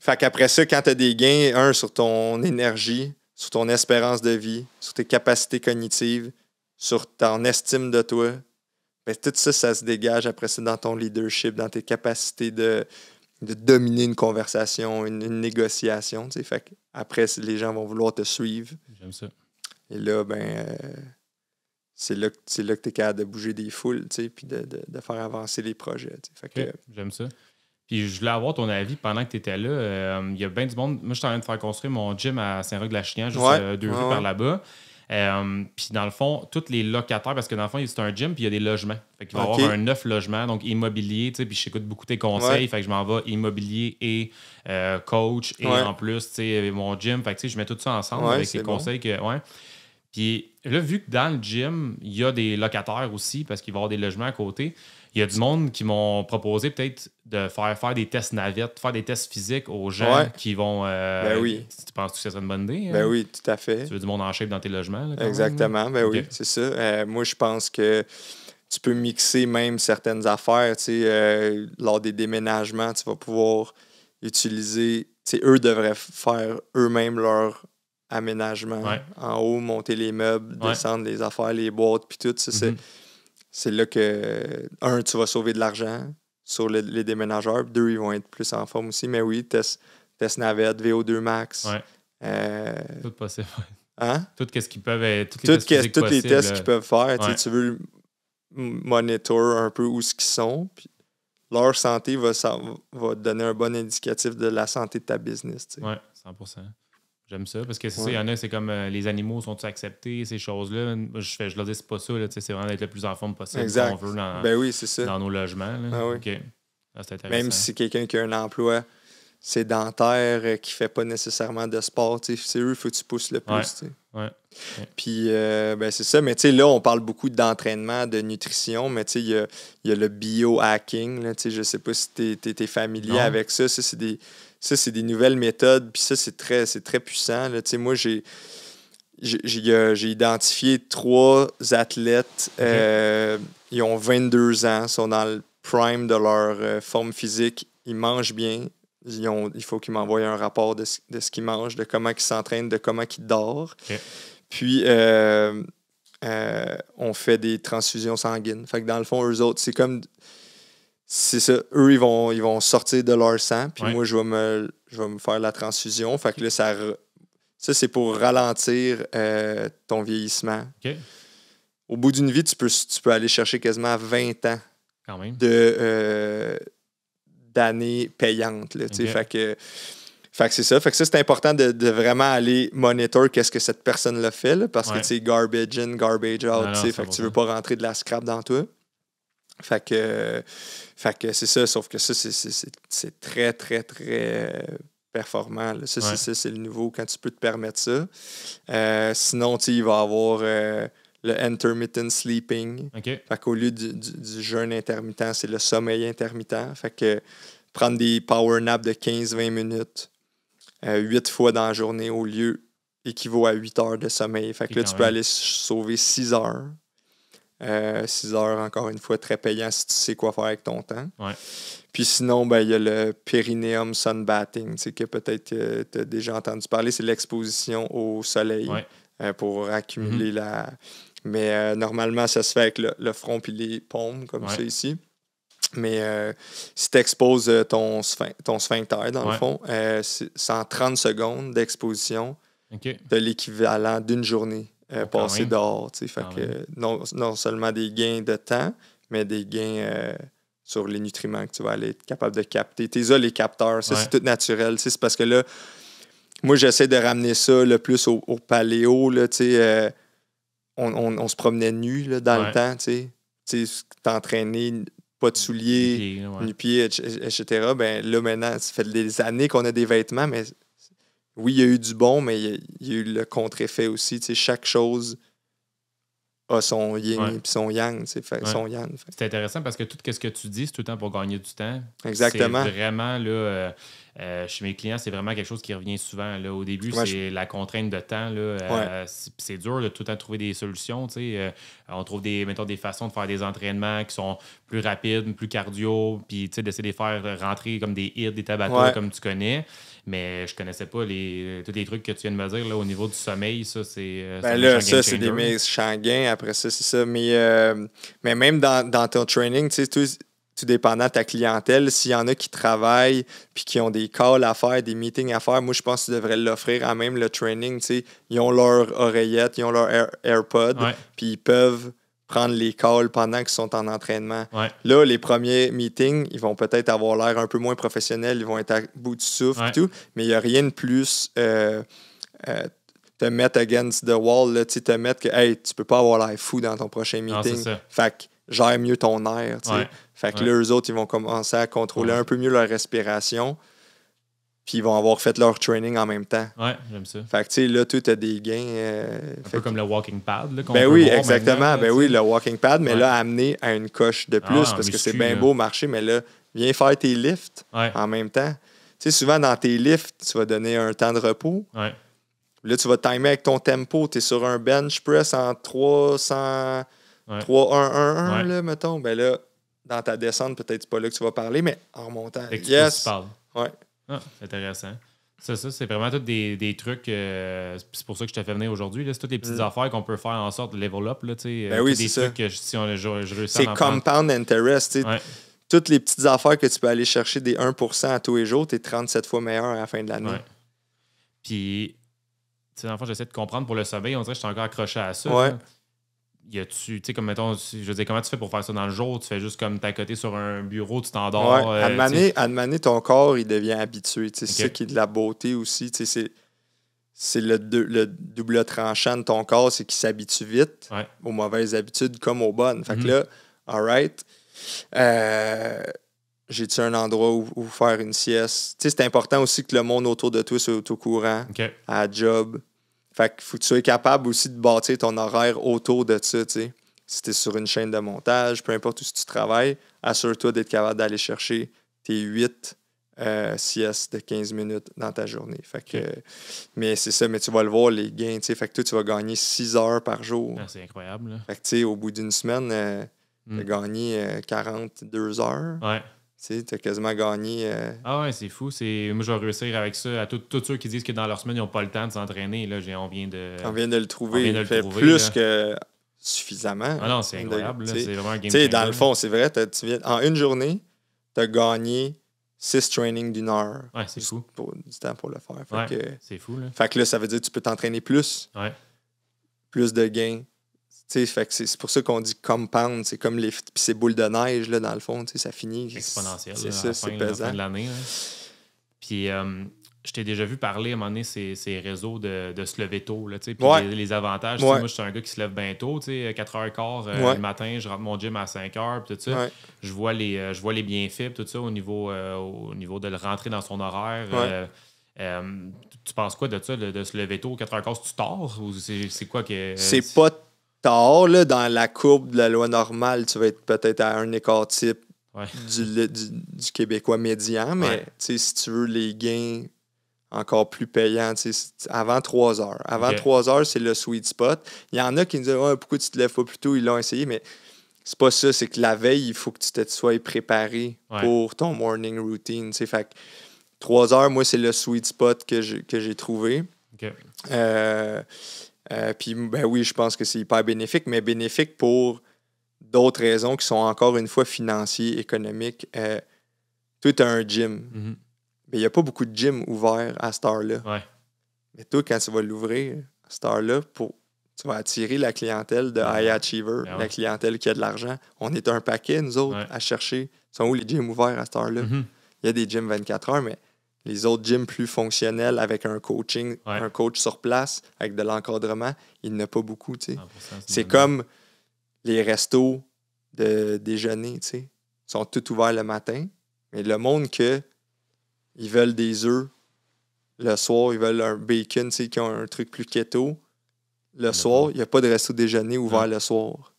Fait qu'après ça, quand tu as des gains, sur ton énergie, sur ton espérance de vie, sur tes capacités cognitives, sur ton estime de toi, ben, tout ça, ça se dégage après ça dans ton leadership, dans tes capacités de dominer une conversation, une négociation. T'sais. Fait qu'après, les gens vont vouloir te suivre. J'aime ça. Et là, c'est là que tu es capable de bouger des foules, puis de faire avancer les projets. Fait que, j'aime ça. Puis je voulais avoir ton avis pendant que tu étais là. Il y a bien du monde. Moi, je suis en train de faire construire mon gym à Saint-Roch-de-la-Chinière, juste 2 rues par là-bas. Puis dans le fond, tous les locataires, parce que dans le fond, c'est un gym, puis il y a des logements. Fait qu'il va y avoir un 9 logements, donc immobilier, puis j'écoute beaucoup tes conseils. Fait que je m'en vais immobilier et coach, et en plus, mon gym. Fait que je mets tout ça ensemble avec les conseils que. Puis là, vu que dans le gym, il y a des locataires aussi, parce qu'il va y avoir des logements à côté, Il y a du monde qui m'ont proposé peut-être de faire des tests navettes, faire des tests physiques aux gens qui vont... Ben oui. Tu penses que c'est une bonne idée? Ben oui, tout à fait. Tu veux du monde en shape dans tes logements? Là, exactement, même, ben oui, c'est ça. Moi, je pense que tu peux mixer même certaines affaires. Lors des déménagements, tu vas pouvoir utiliser... Eux devraient faire eux-mêmes leur aménagement. En haut, monter les meubles, descendre les affaires, les boîtes, puis tout. Ça, c'est là que, tu vas sauver de l'argent sur les déménageurs. 2, ils vont être plus en forme aussi. Mais oui, test navette, VO2 max. Tout possible. Hein? Tout ce qu'ils peuvent être. Tous les tests qu'ils peuvent faire. Tu veux monitor un peu où ce qu'ils sont. Puis leur santé va te donner un bon indicatif de la santé de ta business. Oui, 100%. J'aime ça parce que c'est ça, il y en a, c'est comme les animaux sont-ils acceptés, ces choses-là. Je leur dis, c'est pas ça, là, c'est vraiment d'être le plus en forme possible qu'on veut dans nos logements. Là. Ah oui. Okay. C'est intéressant. Même si c'est quelqu'un qui a un emploi sédentaire, qui fait pas nécessairement de sport, c'est eux, il faut que tu pousses le plus. Puis, c'est ça. Mais là, on parle beaucoup d'entraînement, de nutrition, mais il y a le biohacking. Là, je sais pas si tu es familier avec ça. Ça, c'est des nouvelles méthodes. Puis ça, c'est très puissant. Là. Moi, j'ai identifié 3 athlètes. Ils ont 22 ans, sont dans le prime de leur forme physique. Ils mangent bien. Il faut qu'ils m'envoient un rapport de ce qu'ils mangent, de comment ils s'entraînent, de comment ils dorment. Puis, on fait des transfusions sanguines. Fait que dans le fond, eux autres, c'est ça. Eux, ils vont sortir de leur sang. Puis moi, je vais me faire la transfusion. Fait que là, ça c'est pour ralentir ton vieillissement. Au bout d'une vie, tu peux aller chercher quasiment 20 ans quand même d'années payantes. Là, fait que c'est ça. Fait que ça, c'est important de vraiment aller monitor qu'est-ce que cette personne-là fait. Là, parce que c'est garbage in, garbage out. Fait que tu veux pas rentrer de la scrap dans toi. Fait que c'est ça. Sauf que ça, c'est très, très, très performant. Là. Ça, c'est le nouveau quand tu peux te permettre ça. Sinon, il va y avoir le intermittent sleeping. Fait qu'au lieu du jeûne intermittent, c'est le sommeil intermittent. Fait que prendre des power naps de 15-20 minutes 8 fois dans la journée au lieu équivaut à 8 heures de sommeil. Fait que là, tu peux aller sauver 6 heures. 6 heures, encore une fois, très payant si tu sais quoi faire avec ton temps. Puis sinon, il y a le perineum sunbathing, que peut-être tu as déjà entendu parler. C'est l'exposition au soleil pour accumuler la... Mais normalement, ça se fait avec le front puis les paumes, comme ça ici. Mais si tu exposes ton sphincter, dans le fond, c'est en 30 secondes d'exposition de l'équivalent d'une journée passée dehors. Fait que non seulement des gains de temps, mais des gains sur les nutriments que tu vas aller être capable de capter. T'es là, les capteurs, ça, c'est tout naturel. C'est parce que là, moi, j'essaie de ramener ça le plus au paléo. Là, on se promenait nu là, dans le temps. T'entraîner, pas de souliers, nu-pieds, etc. Ben, là, maintenant, ça fait des années qu'on a des vêtements, mais oui, il y a eu du bon, mais il y a eu le contre-effet aussi. Chaque chose a son yin et son yang. Son yang. C'est intéressant parce que tout ce que tu dis, c'est tout le temps pour gagner du temps. Exactement. C'est vraiment, là, chez mes clients, c'est vraiment quelque chose qui revient souvent. Là. Au début, c'est la contrainte de temps. Là, c'est dur de tout le temps trouver des solutions. On trouve des façons de faire des entraînements qui sont plus rapides, plus cardio, puis d'essayer de les faire rentrer comme des hits, des Tabata, comme tu connais. Mais je connaissais pas tous les trucs que tu viens de me dire là, au niveau du sommeil. Ça, c'est. Ça, c'est des méchants gains. Après ça, c'est ça. Mais même dans ton training, tu sais, tout dépendant de ta clientèle, s'il y en a qui travaillent puis qui ont des calls à faire, des meetings à faire, moi, je pense que tu devrais l'offrir à même le training. Tu sais, ils ont leur oreillette, ils ont leur AirPod, puis ils peuvent prendre les calls pendant qu'ils sont en entraînement. Là, les premiers meetings, ils vont peut-être avoir l'air un peu moins professionnels, ils vont être à bout du souffle et tout, mais il n'y a rien de plus te mettre against the wall, là, te mettre que hey, tu peux pas avoir l'air fou dans ton prochain meeting. Fait que gère mieux ton air. Fait que là, eux autres, ils vont commencer à contrôler un peu mieux leur respiration. puis ils vont avoir fait leur training en même temps. Ouais, j'aime ça. Fait que, tu sais, là, tu as des gains. Un peu comme le walking pad. Là, ben oui, exactement. Ben oui, le walking pad, mais là, amené à une coche de plus, parce muscu, que c'est bien beau marcher, mais là, viens faire tes lifts en même temps. Tu sais, souvent, dans tes lifts, tu vas donner un temps de repos. Ouais. Là, tu vas timer avec ton tempo. Tu es sur un bench press en 300, 3-1-1-1, là, mettons. Ben là, dans ta descente, peut-être c'est pas là que tu vas parler, mais en remontant, yes! Ouais. Ah, c'est intéressant. Ça, c'est vraiment tous des trucs. C'est pour ça que je t'ai fait venir aujourd'hui. C'est toutes les petites affaires qu'on peut faire en sorte de level up. Là, ben oui, des trucs que si je réussis c'est à en compound prendre. interest. Toutes les petites affaires que tu peux aller chercher des 1% à tous les jours, tu es 37 fois meilleur à la fin de l'année. Ouais. Puis, tu sais, dans le fond, j'essaie de comprendre pour le sommeil. On dirait que je suis encore accroché à ça. Ouais. Y a-tu, tu sais, comme mettons, je veux dire, comment tu fais pour faire ça dans le jour? Tu fais juste comme t'accoter sur un bureau, tu t'endors. Ouais. À demander, ton corps, il devient habitué. C'est ça qui est de la beauté aussi. C'est le double tranchant de ton corps, c'est qu'il s'habitue vite aux mauvaises habitudes comme aux bonnes. Fait que là, all right, j'ai-tu un endroit où faire une sieste? Tu sais, c'est important aussi que le monde autour de toi soit au courant, à la job. Fait qu'il faut que tu sois capable aussi de bâtir ton horaire autour de ça, tu sais. Si tu es sur une chaîne de montage, peu importe où tu travailles, assure-toi d'être capable d'aller chercher tes 8 siestes de 15 minutes dans ta journée. Fait que, mais c'est ça, mais tu vas le voir, les gains, tu sais. Fait que toi, tu vas gagner 6 heures par jour. Ah, c'est incroyable, là. Fait que, tu sais, au bout d'une semaine, tu as gagné 42 heures. Ouais. Tu sais, tu as quasiment gagné. Ah ouais, c'est fou. Moi, je vais réussir avec ça. À tous ceux qui disent que dans leur semaine, ils n'ont pas le temps de s'entraîner. Là, on vient de le trouver. Plus là. Que suffisamment. Ah non, c'est incroyable. C'est vraiment un game changer. Dans le fond, c'est vrai, en une journée, tu as gagné 6 trainings d'une heure. Ouais, c'est fou. Du temps pour le faire. Ouais, c'est fou. Là. Fait que là, ça veut dire que tu peux t'entraîner plus. Ouais. Plus de gains. Fait que c'est pour ça qu'on dit compound, c'est comme ces boules de neige, là, dans le fond, ça finit. Exponentiel. C'est ça, c'est pesant. À la fin de l'année. Hein. Puis, je t'ai déjà vu parler à un moment donné ces réseaux de se lever tôt, là, puis les avantages. Moi, je suis un gars qui se lève bien tôt, 4h15 le matin, je rentre mon gym à 5h, puis tout ça. Je vois les bienfaits, tout ça, au niveau de le rentrer dans son horaire. Tu penses quoi de ça, de se lever tôt, 4h15, tu tords? Ou c'est quoi que... C'est pas tard, là, dans la courbe de la loi normale, tu vas être peut-être à un écart type du Québécois médian, mais si tu veux les gains encore plus payants, avant 3 heures. Avant 3 heures, c'est le sweet spot. Il y en a qui me disent pourquoi tu te lèves pas plus tôt, ils l'ont essayé, mais c'est pas ça, c'est que la veille, il faut que tu te sois préparé pour ton morning routine. Fait que 3 heures, moi, c'est le sweet spot que j'ai trouvé. Okay. Puis, ben oui, je pense que c'est hyper bénéfique, mais bénéfique pour d'autres raisons qui sont encore une fois financières, économiques. Toi, tu as un gym. Mais il n'y a pas beaucoup de gyms ouverts à cette heure-là. Ouais. Mais toi, quand tu vas l'ouvrir à cette heure-là, tu vas attirer la clientèle de high achiever, la clientèle qui a de l'argent. On est un paquet, nous autres, à chercher. Sont où les gyms ouverts à cette heure-là? Il y a des gyms 24 heures, mais les autres gyms plus fonctionnels avec un coaching, un coach sur place, avec de l'encadrement, il n'y en a pas beaucoup. C'est comme les restos de déjeuner. Ils sont tous ouverts le matin, mais le monde ils veulent des œufs le soir, ils veulent un bacon qui ont un truc plus keto. Le soir, il n'y a pas de resto déjeuner ouvert le soir.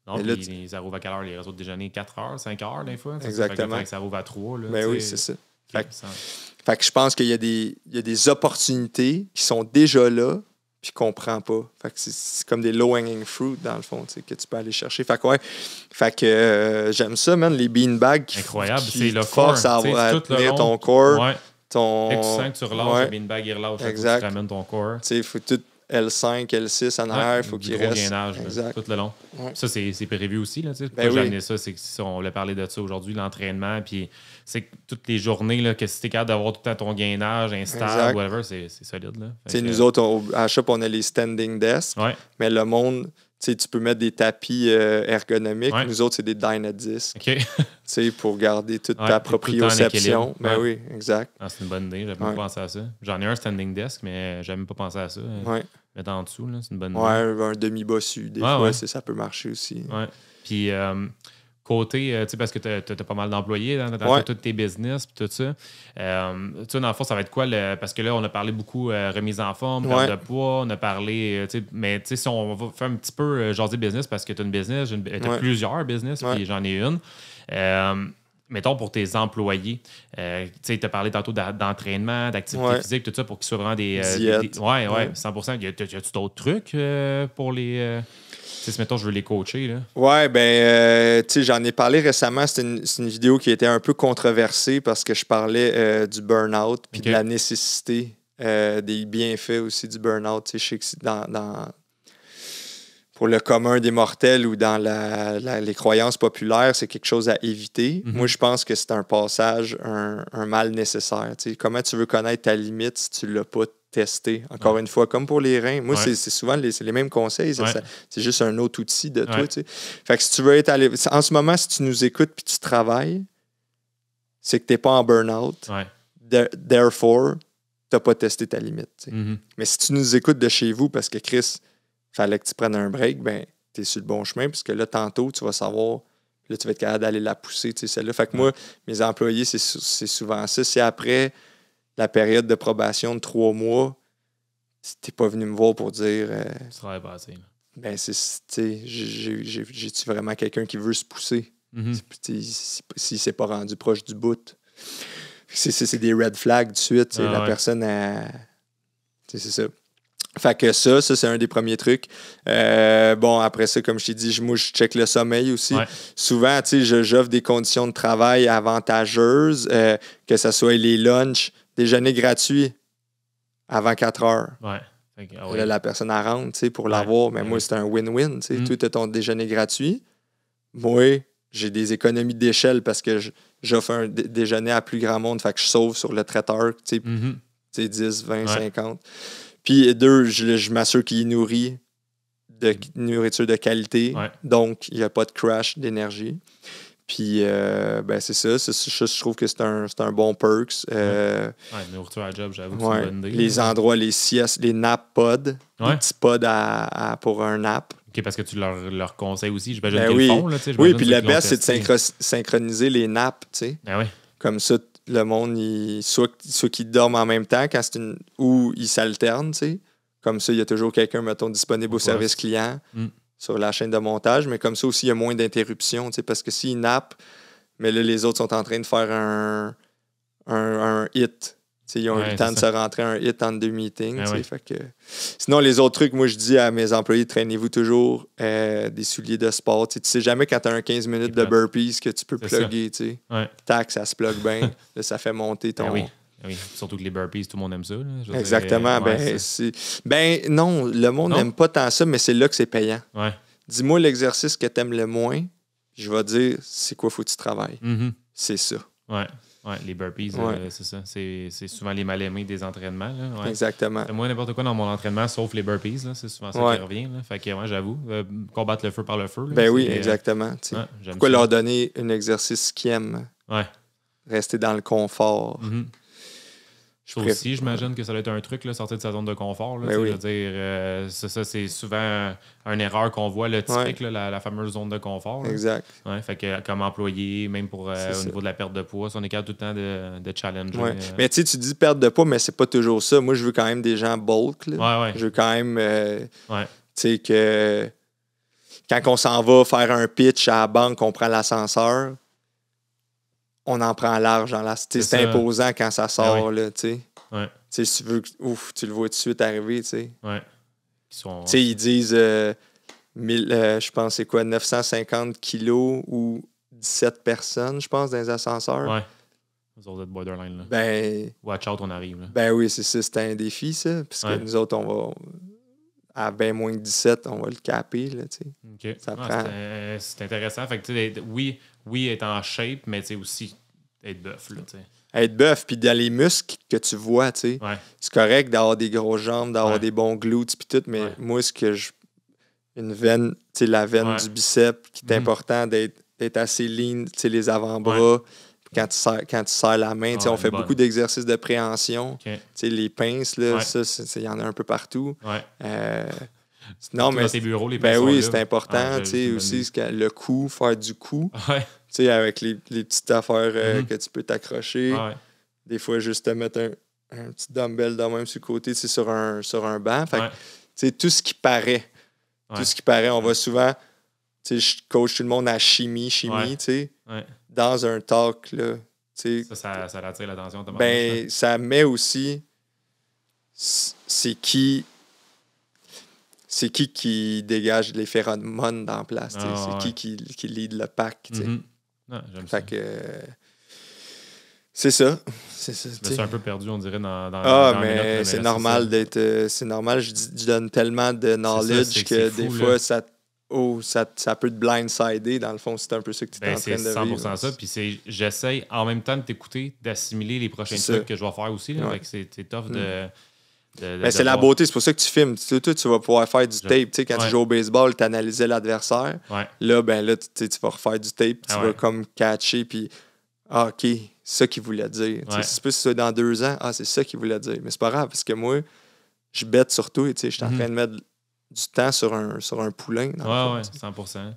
Non, là, ça rouvre à quelle heure les restos de déjeuner? 4 heures, 5 heures, des fois? Exactement. Fait que ça rouvre à 3. Là, ben oui, c'est ça. Fait que je pense qu'il y a des opportunités qui sont déjà là puis qu'on prend pas. Fait que c'est comme des low-hanging fruit, dans le fond, que tu peux aller chercher. Fait que j'aime ça, man, les beanbags qui te forcent à tenir ton corps. Ouais. Dès que tu sens que tu relâches, le beanbag, il relâche. Exact. Tu ramènes ton corps. Il faut tout L5, L6 en arrière, il faut qu'il reste. Gainage, tout le long. Ouais. Ça, c'est prévu aussi. Là, pourquoi j'ai amené ça? C'est que on voulait parler de ça aujourd'hui, l'entraînement. Puis c'est que toutes les journées, là, que si tu es capable d'avoir tout le temps ton gainage instable, whatever, c'est solide. Là. Nous autres, à Shop, on a les standing desks. Mais le monde, tu peux mettre des tapis ergonomiques. Nous autres, c'est des Dynadiscs. Pour garder toute ta proprioception. Ben oui, exact. Ah, c'est une bonne idée. J'avais pas pensé à ça. J'en ai un standing desk, mais j'avais même pas pensé à ça. Mettre en dessous, là, c'est une bonne idée. Un demi-bossu, des fois, ça peut marcher aussi. Puis, côté, parce que tu as pas mal d'employés dans tous tes business et tout ça. Dans le fond, ça va être quoi? Parce que là, on a parlé beaucoup remise en forme, perte de poids, on a parlé... mais si on va faire un petit peu jaser business, parce que tu as une business, tu as plusieurs business, puis j'en ai une. Mettons pour tes employés, tu as parlé tantôt d'entraînement, d'activité physique, tout ça, pour qu'ils soient vraiment des... 100%. Y a-tu d'autres trucs pour les... si mettons, je veux les coacher, là. Ouais, j'en ai parlé récemment. C'est une vidéo qui était un peu controversée parce que je parlais du burn-out puis de la nécessité des bienfaits aussi du burn-out. Je sais que pour le commun des mortels ou dans les croyances populaires, c'est quelque chose à éviter. Moi, je pense que c'est un passage, un mal nécessaire. T'sais. Comment tu veux connaître ta limite si tu ne l'as pas testé? Encore une fois, comme pour les reins. Moi, c'est souvent les mêmes conseils. C'est juste un autre outil de toi. T'sais. Fait que si tu veux être en ce moment, si tu nous écoutes puis tu travailles, c'est que tu n'es pas en burn-out. Therefore, tu n'as pas testé ta limite. Mais si tu nous écoutes de chez vous parce que Chris... fallait que tu prennes un break, tu es sur le bon chemin, parce que là, tantôt, tu vas savoir, là, tu vas être capable d'aller la pousser, celle-là. Fait que moi, mes employés, c'est souvent ça. Si après la période de probation de 3 mois, t'es pas venu me voir pour dire... tu travailles pas assez. J'ai-tu vraiment quelqu'un qui veut se pousser? Si c'est pas rendu proche du bout. C'est des red flags de suite. La personne a... C'est ça. Fait que ça, c'est un des premiers trucs. Après ça, comme je t'ai dit, moi, je check le sommeil aussi. Souvent, j'offre des conditions de travail avantageuses, que ce soit les lunchs, déjeuner gratuit avant 4 heures. Là, la personne elle rentre pour l'avoir, mais moi, c'est un win-win. Toi, tu as ton déjeuner gratuit. Moi, j'ai des économies d'échelle parce que j'offre un déjeuner à plus grand monde, fait que je sauve sur le traiteur, 10, 20, 50. Puis 2, je m'assure qu'il est nourri de nourriture de qualité. Donc, il n'y a pas de crash d'énergie. Puis, c'est ça. Je trouve que c'est un bon perks. Nourriture à job, j'avoue, c'est une bonne idée. Les endroits, les siestes, les nap pods. Les petits pods pour un nap. OK, parce que tu leur conseilles aussi. J'imagine qu'ils le font. Là, oui, puis le best, c'est de synchroniser les naps. Comme ça, le monde, soit qu'ils dorment en même temps ou ils s'alternent, tu sais. Comme ça, il y a toujours quelqu'un, mettons, disponible au service client sur la chaîne de montage. Mais comme ça aussi, il y a moins d'interruptions, tu sais, parce que s'ils nappent, mais là, les autres sont en train de faire un hit. Tu sais, ils ont eu le temps de se rentrer un hit entre 2 meetings. Fait que... Sinon, les autres trucs, moi, je dis à mes employés, traînez-vous toujours des souliers de sport. Tu sais jamais quand tu as un 15 minutes de burpees que tu peux plugger. Tu sais. Tac, ça se plug bien. Là, ça fait monter ton... Oui, surtout que les burpees, tout le monde aime ça. Là. Exactement. Non, le monde n'aime pas tant ça, mais c'est là que c'est payant. Dis-moi l'exercice que tu aimes le moins, je vais dire c'est quoi faut que tu travailles. C'est ça. Les burpees, c'est ça. C'est souvent les mal-aimés des entraînements. Là. Exactement. Moi, n'importe quoi dans mon entraînement, sauf les burpees. Là. C'est souvent ça qui revient. Là. Fait que, j'avoue, combattre le feu par le feu. Là, oui, exactement. Pourquoi leur donner un exercice qu'ils aiment? Rester dans le confort. Aussi, j'imagine que ça doit être un truc, là, sortir de sa zone de confort. Là, je veux dire, ça, c'est souvent une erreur qu'on voit, le typique, là, la fameuse zone de confort. Là. Exact. Fait que comme employé, même pour au niveau de la perte de poids, on est capable tout le temps de challenger. Mais tu dis perte de poids, mais c'est pas toujours ça. Moi, je veux quand même des gens bulk. Là. Je veux quand même tu sais que quand on s'en va faire un pitch à la banque, on prend l'ascenseur. On en prend large. C'est imposant quand ça sort. Là, si tu veux, tu le vois tout de suite arriver. Ils disent, je pense, c'est quoi, 950 kilos ou 17 personnes, je pense, dans les ascenseurs. Nous autres, borderline. Là. Watch out, on arrive. Là. Oui, c'est ça. C'est un défi, ça. Parce que nous autres, on va... À bien moins que 17, on va le caper. Là, ça prend... C'est intéressant. Fait que, oui, être en shape, mais aussi être bœuf. Être bœuf, puis dans les muscles que tu vois, c'est correct d'avoir des grosses jambes, d'avoir des bons glutes, puis tout, mais moi, une veine, la veine du biceps, qui est important d'être assez lean, les avant-bras, quand tu serres la main, on fait beaucoup d'exercices de préhension. Les pinces, là, ça, il y en a un peu partout. Non, mais dans tes bureaux, les ben pinces oui, sont c'est là. important, Ah, tu sais, aussi le coup, faire du coup. Ouais. Tu sais, avec les petites affaires Mhm. que tu peux t'accrocher. Ouais. Des fois, juste te mettre un petit dumbbell de même sur le côté, tu sais, sur un banc. Fait que, Ouais. tu sais, tout ce qui paraît. Ouais. Tout ce qui paraît, on Ouais. va souvent, tu sais, je coach tout le monde à chimie, Ouais. tu sais, Ouais. dans un talk, là, tu sais. Ça attire l'attention. Ben, ça met aussi, c'est qui dégage les phéromones dans la place, tu sais. Ah, C'est ouais. qui lead le pack, tu sais. Mhm. Ah, j'aime ça. Fait que, c'est ça. Je me suis un peu perdu, on dirait, dans mais mes notes, là, c'est là, normal ça. d'être. C'est normal, je donne tellement de knowledge c'est que fou, des là. fois, ça peut te blindsider. Dans le fond, c'est un peu ça que tu es en train C'est de 100% vivre. ça. Puis j'essaye en même temps de t'écouter, d'assimiler les prochains C'est trucs ça. que je vais faire aussi. Là. Ouais. Fait que c'est tough de Mais c'est la voir. beauté, c'est pour ça que tu filmes. Tu vas pouvoir faire du tape. Tu sais, quand Ouais. tu joues au baseball, tu analysais l'adversaire. Ouais. Là, tu vas refaire du tape, tu Ah vas ouais. comme catcher, puis OK, c'est ça qu'il voulait dire. Ouais. C'est plus ça dans 2 ans, c'est ça qu'il voulait dire. Mais c'est pas grave, parce que moi, je bête sur tout. Je suis en train de mettre du temps sur un poulain. Dans le fond, 100%.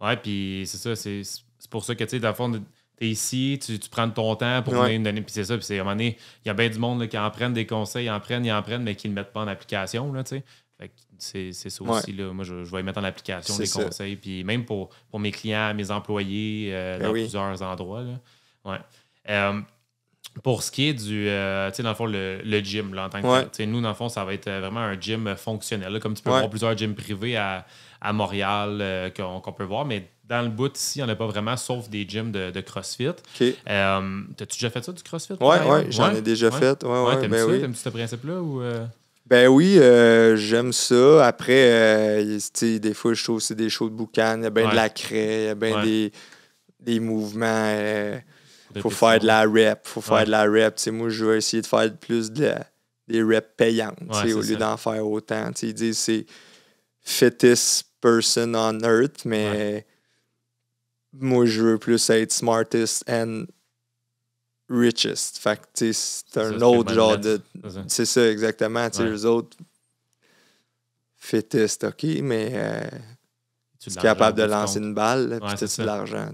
Ouais, puis c'est ça, c'est pour ça que, tu sais, dans le fond, t'es ici, tu prends ton temps pour venir me donner, puis c'est ça, puis c'est à un moment donné, il y a bien du monde là, qui en prennent des conseils, ils en prennent, mais qui ne le mettent pas en application, là, tu sais. Fait que c'est ça aussi, là. Moi, je vais mettre en application C'est des ça. conseils, puis même pour mes clients, mes employés, dans plusieurs endroits, là. Ouais. Pour ce qui est du, tu sais, dans le fond, le gym, là, en tant que tel. Tu sais, nous, dans le fond, ça va être vraiment un gym fonctionnel. Là, comme tu peux voir plusieurs gyms privés à Montréal qu'on peut voir, mais dans le bout ici, il n'y en a pas vraiment, sauf des gyms de CrossFit. OK. T'as-tu déjà fait ça, du CrossFit? Oui, j'en ai déjà fait. T'aimes-tu ça? Oui. T'aimes-tu ce principe-là? Ou, Ben oui, j'aime ça. Après, tu sais, des fois, je trouve aussi des shows de boucan. Il y a bien de la craie, il y a bien des mouvements. Faut faire de la rep. Faire de la rep. T'sais, moi, je vais essayer de faire plus des reps payantes au lieu d'en faire autant. T'sais, ils disent c'est fittest person on earth, mais moi, je veux plus être smartest and richest. Fait que c'est un autre genre de. C'est ça, exactement. Les autres, fittest, OK, mais tu es capable de lancer une balle, puis tu as de l'argent.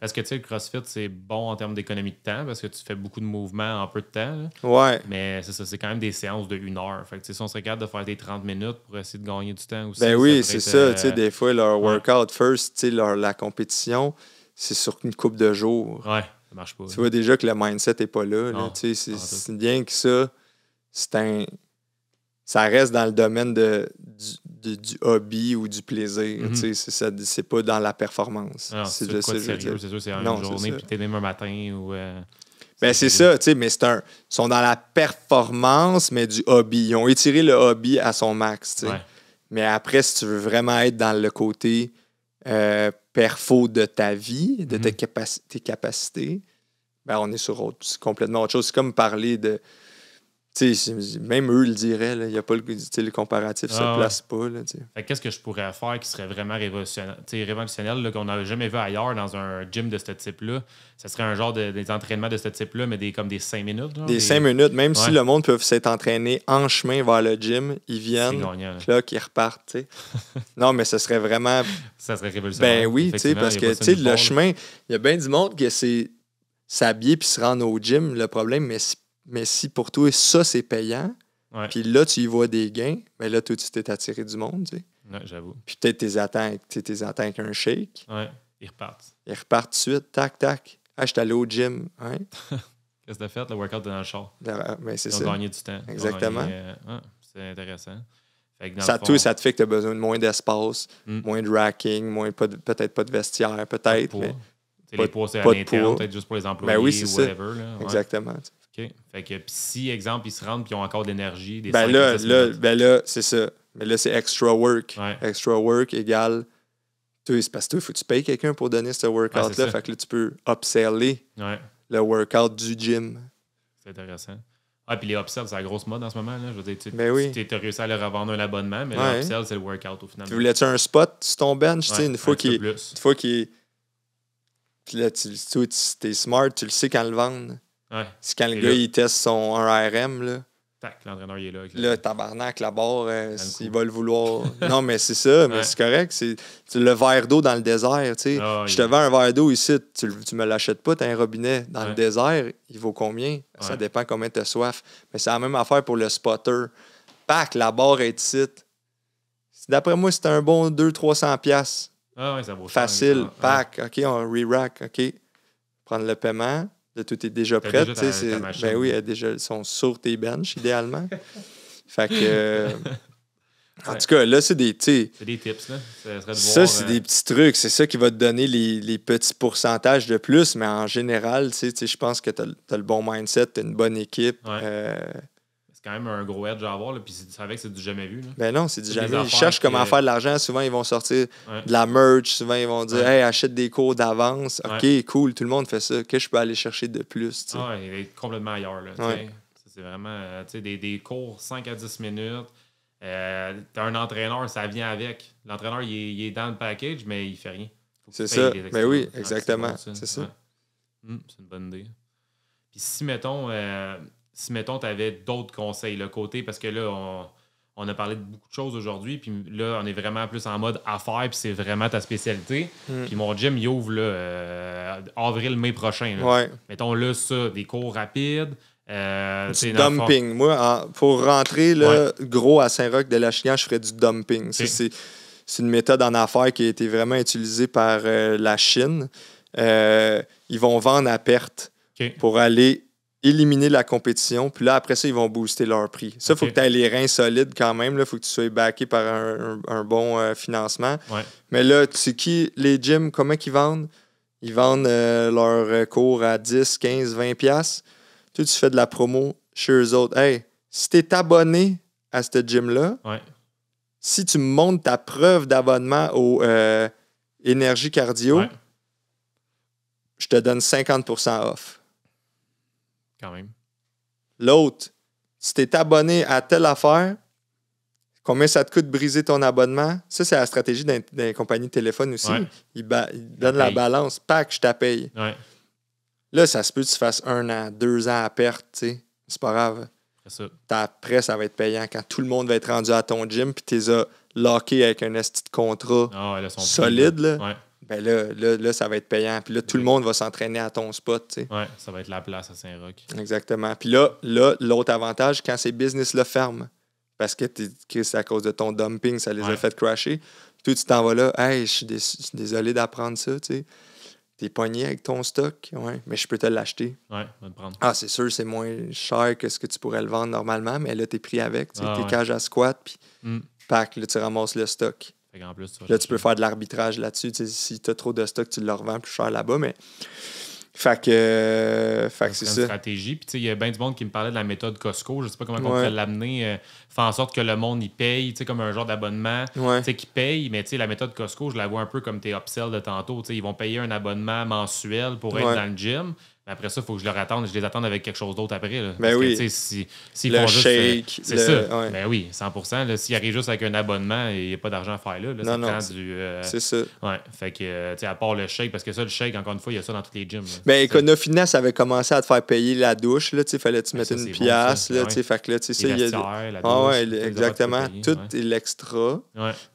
Est-ce que le CrossFit, c'est bon en termes d'économie de temps parce que tu fais beaucoup de mouvements en peu de temps? Là. Ouais. Mais c'est ça, c'est quand même des séances de 1 heure. Fait que si on serait capable de faire des 30 minutes pour essayer de gagner du temps aussi. Ben oui, c'est ça. Des fois, leur workout first, la compétition, c'est sur une couple de jours. Ouais, ça marche pas. Tu vois déjà que le mindset n'est pas là. C'est bien que ça, ça reste dans le domaine du hobby ou du plaisir. C'est pas dans la performance. Non, c'est quoi de sérieux, c'est sûr, c'est une journée, puis t'es même un matin. Ou, ben c'est ça, mais ils sont dans la performance, mais du hobby. Ils ont étiré le hobby à son max. Mais après, si tu veux vraiment être dans le côté perfo de ta vie, de tes capacités, ben on est sur complètement autre chose. C'est comme parler de... même eux le diraient, il n'y a pas le comparatif, ça ne place pas. Qu'est-ce que je pourrais faire qui serait vraiment révolutionnaire là, qu'on n'a jamais vu ailleurs dans un gym de ce type-là? Ça serait un genre des entraînements de ce type-là, mais comme des 5 minutes. Genre, des 5 minutes, même si le monde peut s'être entraîné en chemin vers le gym, ils viennent, ils repartent. Non, mais ce serait vraiment... Ça serait révolutionnaire. Ben oui, parce que le chemin, il y a bien du monde que c'est s'habiller puis se rendre au gym, le problème, mais si pour toi, ça, c'est payant, puis là, tu y vois des gains, mais là, toi, tu t'es attiré du monde, Ouais, j'avoue. Puis peut-être t'es atteint avec un shake. Ouais, ils repartent. Ils repartent tout de suite, tac, tac. Ah, je suis allé au gym. Qu'est-ce que t'as fait? Le workout dans le char. Ben, c'est ça. Ils ont gagné du temps. Exactement. C'est intéressant. Ça te fait que tu as besoin de moins d'espace, moins de racking, peut-être pas de vestiaire, peut-être. Mais les poids, c'est à l'interne, peut-être juste pour les employés ou whatever. Là. Exactement. OK. Fait que si, exemple, ils se rendent et ils ont encore de l'énergie, des là, c'est ça. Mais là, c'est extra work. Extra work égale... C'est parce que il faut que tu payes quelqu'un pour donner ce workout-là. Fait que là, tu peux upseller le workout du gym. C'est intéressant. Ah, puis les upsells, c'est la grosse mode en ce moment. Là. Je veux dire, tu as réussi à leur revendre un abonnement, mais l'upsell, c'est le workout au final. Tu voulais-tu un spot sur ton bench? Une fois qu'il est... Puis là, t'es smart, tu le sais quand le vendre. Ouais. C'est quand le gars, il teste son 1RM, là. Tac, l'entraîneur, il est là. Là, tabarnak, la barre, s'il va le vouloir. Non, mais c'est ça, mais c'est correct. C'est le verre d'eau dans le désert, tu sais. Je te vends un verre d'eau ici, tu me l'achètes pas, t'as un robinet. Dans le désert, il vaut combien? Ça dépend combien t'as soif. Mais c'est la même affaire pour le spotter. Pac, la barre est ici. D'après moi, c'est un bon 200-300$. Ah ouais, ça vaut facile. Pac, OK, on re-rack, OK. Prendre le paiement. Là, tout est déjà prêt. Ben oui, ils sont sur tes benches, idéalement. Fait que. En tout cas, là, c'est des. C'est des tips, là. C'est des petits trucs. C'est ça qui va te donner les petits pourcentages de plus. Mais en général, je pense que tu as le bon mindset, tu as une bonne équipe. C'est quand même un gros edge à avoir, là, puis tu savais que c'est du jamais vu. Là. Ben non, c'est du jamais vu. Ils cherchent comment faire de l'argent. Souvent, ils vont sortir de la merch. Souvent, ils vont dire hey, achète des cours d'avance. OK, cool, tout le monde fait ça. Qu'est-ce que je peux aller chercher de plus? Il est complètement ailleurs. Là, c'est vraiment des cours 5 à 10 minutes. T'as un entraîneur, ça vient avec. L'entraîneur, il est dans le package, mais il fait rien. C'est ça. Ben oui, exactement. C'est ça. C'est une bonne idée. Puis si, mettons, tu avais d'autres conseils, le côté, parce que là, on a parlé de beaucoup de choses aujourd'hui, puis là, on est vraiment plus en mode affaires, puis c'est vraiment ta spécialité. Puis mon gym, il ouvre avril-mai prochain. Là. Mettons là, ça, des cours rapides. Du dumping. Moi, pour rentrer là, gros à Saint-Roch-de-Lachignan, je ferais du dumping. Okay. C'est une méthode en affaires qui a été vraiment utilisée par la Chine. Ils vont vendre à perte pour aller éliminer la compétition. Puis là, après ça, ils vont booster leur prix. Ça, il faut que tu aies les reins solides quand même. Il faut que tu sois backé par un bon financement. Mais là, tu sais qui, les gyms, comment ils vendent? Ils vendent leurs cours à 10, 15, 20$. Toi, tu fais de la promo chez eux autres. Hey, si tu es abonné à ce gym-là, si tu me montres ta preuve d'abonnement au Énergie Cardio, je te donne 50% off. Quand même. L'autre, si tu es abonné à telle affaire, combien ça te coûte de briser ton abonnement? Ça, c'est la stratégie d'une compagnie de téléphone aussi. Ils donnent la balance. Pac, je t'appelle. Là, ça se peut que tu fasses 1 an, 2 ans à perte. C'est pas grave. Après, ça va être payant. Quand tout le monde va être rendu à ton gym puis tu les as lockés avec un esti de contrat solide, là. Ben là, ça va être payant. Puis là, tout le monde va s'entraîner à ton spot. T'sais. Ça va être la place à Saint-Roch. Exactement. Puis là, l'autre avantage, quand ces business-là ferment, parce que c'est à cause de ton dumping, ça les a fait crasher, toi, tu t'en vas là, hey, je suis désolé d'apprendre ça. T'sais. T'es pogné avec ton stock, mais je peux te l'acheter. Va te prendre. Ah, c'est sûr, c'est moins cher que ce que tu pourrais le vendre normalement, mais là, t'es pris avec. T'es cage à squat, puis pack, là, tu ramasses le stock. En plus, tu peux faire de l'arbitrage là-dessus. Si tu as trop de stock, tu le revends plus cher là-bas. Mais... Fait que c'est ça. Une stratégie. Puis il y a bien du monde qui me parlait de la méthode Costco. Je sais pas comment on pourrait l'amener. Faire en sorte que le monde, il paye, comme un genre d'abonnement qui paye. Mais la méthode Costco, je la vois un peu comme tes upsells de tantôt. Ils vont payer un abonnement mensuel pour être dans le gym. Mais après ça, il faut que je les attende avec quelque chose d'autre après. Là. Ben oui. S'ils le font shake. Juste, c'est ça. Ben oui, 100%. S'ils arrivent juste avec un abonnement, il n'y a pas d'argent à faire là. Non, c'est ça. Fait que, à part le shake, parce que ça, le shake, encore une fois, il y a ça dans tous les gyms. Ben, Econofitness avait commencé à te faire payer la douche. Il fallait que tu mettes une pièce. Fait que là, tu sais, il y a la douche, exactement. Tout est l'extra.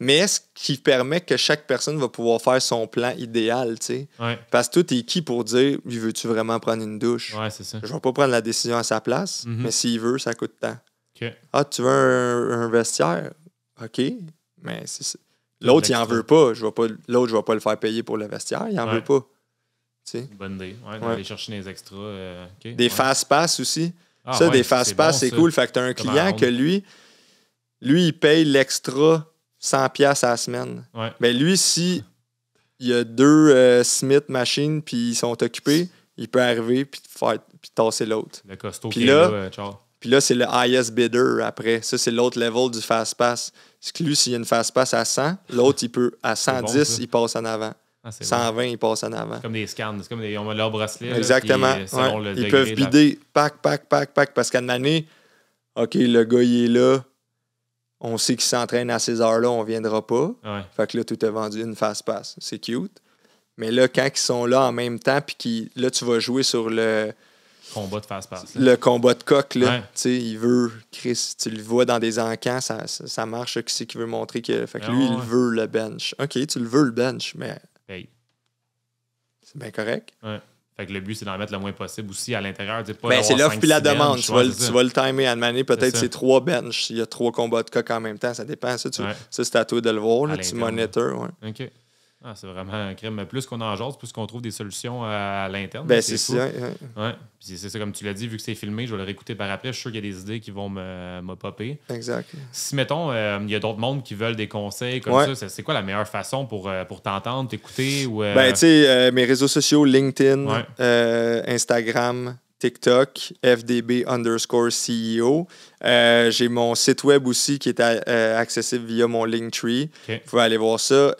Mais ce qui permet que chaque personne va pouvoir faire son plan idéal. Parce que toi, t'es qui pour dire veux-tu vraiment prendre une douche? C'est ça. Je vais pas prendre la décision à sa place, mais s'il veut, ça coûte tant. Okay. Ah, tu veux un vestiaire? OK, mais c'est ça. L'autre, il en veut pas. L'autre, je vais pas le faire payer pour le vestiaire. Il en veut pas. Bonne idée. Aller chercher des extras. Des fast-pass aussi. Des fast-pass, c'est cool. Fait que tu as un client que lui, il paye l'extra 100$ à la semaine. Mais lui, si il y a 2 Smith machines puis ils sont occupés, il peut arriver puis tasser l'autre. Le costaud qui est là, puis là, c'est le highest bidder après. Ça, c'est l'autre level du fast-pass. C'est que lui, s'il y a une fast-pass à 100, l'autre, il peut, à 110, il passe en avant. 120, il passe en avant. C'est comme des scans. C'est comme ils ont leur bracelet. Exactement. Là, ils peuvent bider pack, parce qu'à une année, OK, le gars, il est là. On sait qu'il s'entraîne à ces heures-là, on ne viendra pas. Fait que là, tout est vendu une fast-pass. C'est cute. Mais là, quand ils sont là en même temps, puis là, tu vas jouer sur combat de face-passe. Le combat de coq, là. Ouais. Tu sais, il veut, Chris, tu le vois dans des encans, ça marche, qui c'est qui veut montrer que. Fait que lui, il veut le bench. OK, tu le veux, le bench, mais. Hey. C'est bien correct. Ouais. Fait que le but, c'est d'en mettre le moins possible aussi à l'intérieur. C'est l'offre puis la demande. Bench, tu vas le timer à demander. Peut-être c'est 3 benches. Il y a 3 combats de coq en même temps. Ça dépend. Ça, c'est à toi de le voir. Là, tu monitors. Ouais. OK. Ah, c'est vraiment un crime. Plus qu'on en jase, plus qu'on trouve des solutions à l'interne. C'est ça. Ouais. Puis c'est ça, comme tu l'as dit, vu que c'est filmé, je vais le réécouter par après. Je suis sûr qu'il y a des idées qui vont me popper. Exact. Si, mettons, il y a d'autres mondes qui veulent des conseils comme ça, c'est quoi la meilleure façon pour t'entendre, t'écouter? Ou, tu sais, mes réseaux sociaux, LinkedIn, Instagram, TikTok, FDB_CEO. J'ai mon site web aussi qui est accessible via mon Linktree. Okay. Vous pouvez aller voir ça.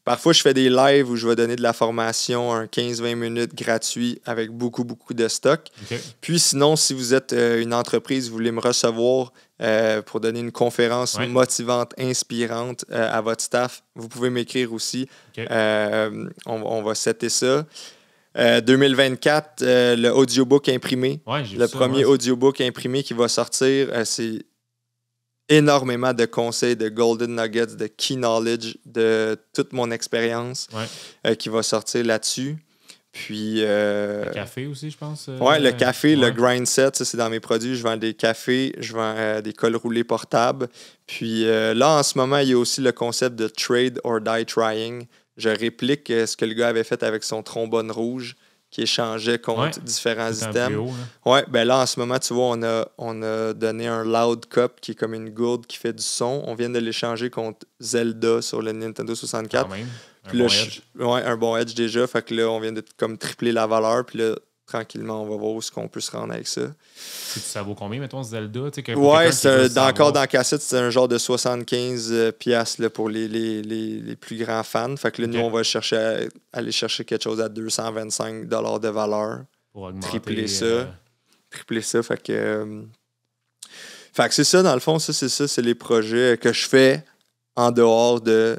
Parfois, je fais des lives où je vais donner de la formation, un 15-20 minutes gratuit avec beaucoup de stock. Okay. Puis sinon, si vous êtes une entreprise, vous voulez me recevoir pour donner une conférence motivante, inspirante à votre staff, vous pouvez m'écrire aussi. Okay. On va setter ça. 2024, le audiobook imprimé. Le premier audiobook imprimé qui va sortir, c'est énormément de conseils, de golden nuggets, de key knowledge, de toute mon expérience qui va sortir là-dessus. Puis... le café aussi, je pense. Le café, le grind set, ça, c'est dans mes produits. Je vends des cafés, je vends des cols roulés portables. Puis là, en ce moment, il y a aussi le concept de trade or die trying. Je réplique ce que le gars avait fait avec son trombone rouge, qui échangeait contre différents items. Là, en ce moment, tu vois, on a donné un Loud Cup, qui est comme une gourde qui fait du son. On vient de l'échanger contre Zelda sur le Nintendo 64. Quand même. Un bon edge déjà. Fait que là, on vient de comme tripler la valeur. Puis là, tranquillement, on va voir où est-ce qu'on peut se rendre avec ça. Ça vaut combien, mettons, Zelda? Encore dans la cassette, c'est un genre de 75$ là, pour les plus grands fans. Fait que là, nous, on va aller chercher quelque chose à 225$ de valeur. Pour augmenter. Tripler ça. Fait que c'est ça, dans le fond, c'est les projets que je fais en dehors de...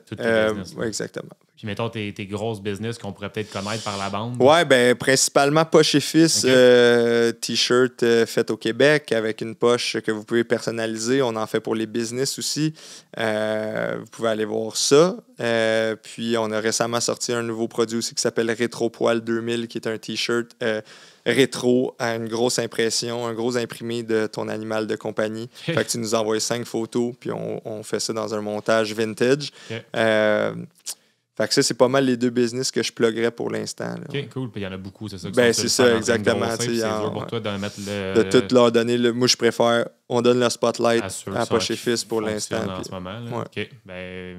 exactement. Puis, mettons, tes grosses business qu'on pourrait peut-être connaître par la bande. Principalement poche et fils, T-shirt fait au Québec avec une poche que vous pouvez personnaliser. On en fait pour les business aussi. Vous pouvez aller voir ça. Puis, on a récemment sorti un nouveau produit aussi qui s'appelle Rétro Poil 2000, qui est un T-shirt rétro à une grosse impression, un gros imprimé de ton animal de compagnie. Fait que tu nous envoies 5 photos, puis on fait ça dans un montage vintage. Fait que ça, c'est pas mal les 2 business que je pluguerais pour l'instant. Là. OK, cool. Puis il y en a beaucoup, c'est ça? C'est ça, exactement. C'est dur pour toi de mettre de tout leur donner. Moi, je préfère... On donne le spotlight à Poche et Fils pour l'instant. En ce moment. Là. OK.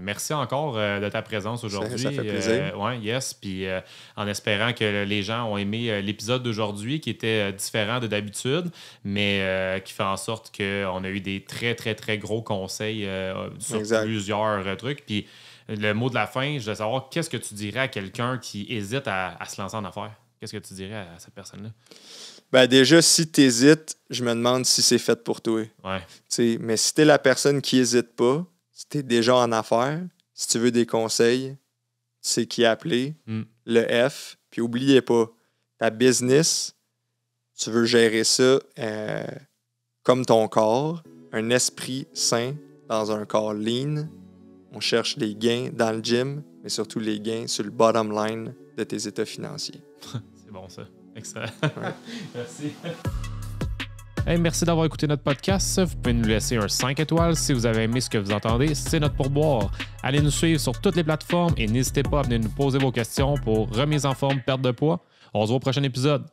Merci encore de ta présence aujourd'hui. Ça fait plaisir. Yes. Puis en espérant que les gens ont aimé l'épisode d'aujourd'hui, qui était différent de d'habitude, mais qui fait en sorte qu'on a eu des très, très, très gros conseils sur plusieurs trucs. Puis le mot de la fin, je veux savoir, qu'est-ce que tu dirais à quelqu'un qui hésite à se lancer en affaires? Qu'est-ce que tu dirais à cette personne-là? Déjà, si tu hésites, je me demande si c'est fait pour toi. Mais si tu es la personne qui n'hésite pas, si tu es déjà en affaires, si tu veux des conseils, tu sais qui appeler, le F. Puis n'oubliez pas, ta business, tu veux gérer ça comme ton corps, un esprit sain dans un corps lean. On cherche les gains dans le gym, mais surtout les gains sur le bottom line de tes états financiers. C'est bon, ça. Excellent. Merci. Hey, merci d'avoir écouté notre podcast. Vous pouvez nous laisser un 5 étoiles si vous avez aimé ce que vous entendez. C'est notre pourboire. Allez nous suivre sur toutes les plateformes et n'hésitez pas à venir nous poser vos questions pour remise en forme, perte de poids. On se voit au prochain épisode.